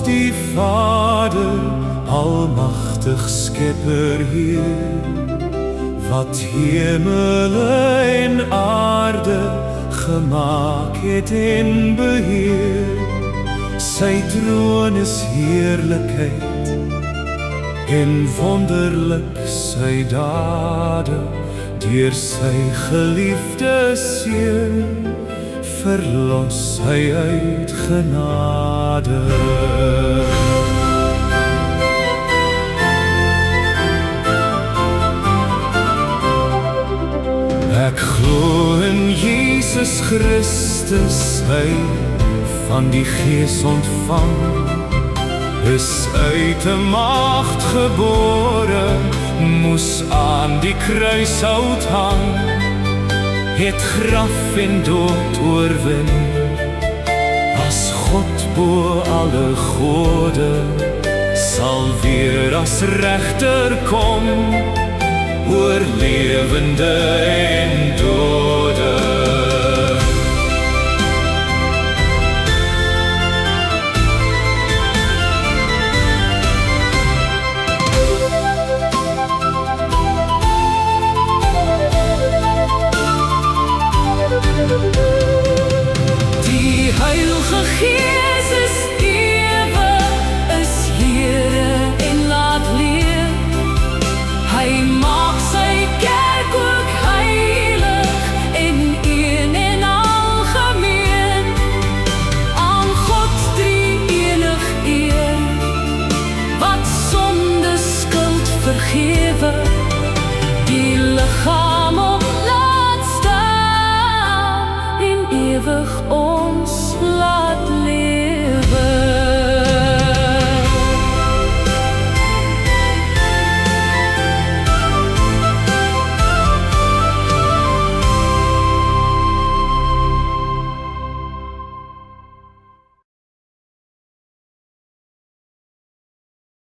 die Vader, almagtig Skepper Heer, wat hemele en aarde gemaak het en beheer. Sy troon is heerlikheid en wonderlik sy dade, deur sy geliefde Seun verlos hy uit genade. Ek glo in Jesus Christus, hy van die Gees ontvang, is uit 'n maagd gebore, moes aan die kruishout hang, het graf en dood oorwin, as God bo alle gode, sal weer as regter kom, oor lewende en dode. Die Heilige Gees is ewe, is Here en laat leer. Hy maak sy kerk ook heilig en een en algemeen. Aan God drie-enig eer, wat sonde skuld vergewe, die liggaam op laat staan en ewig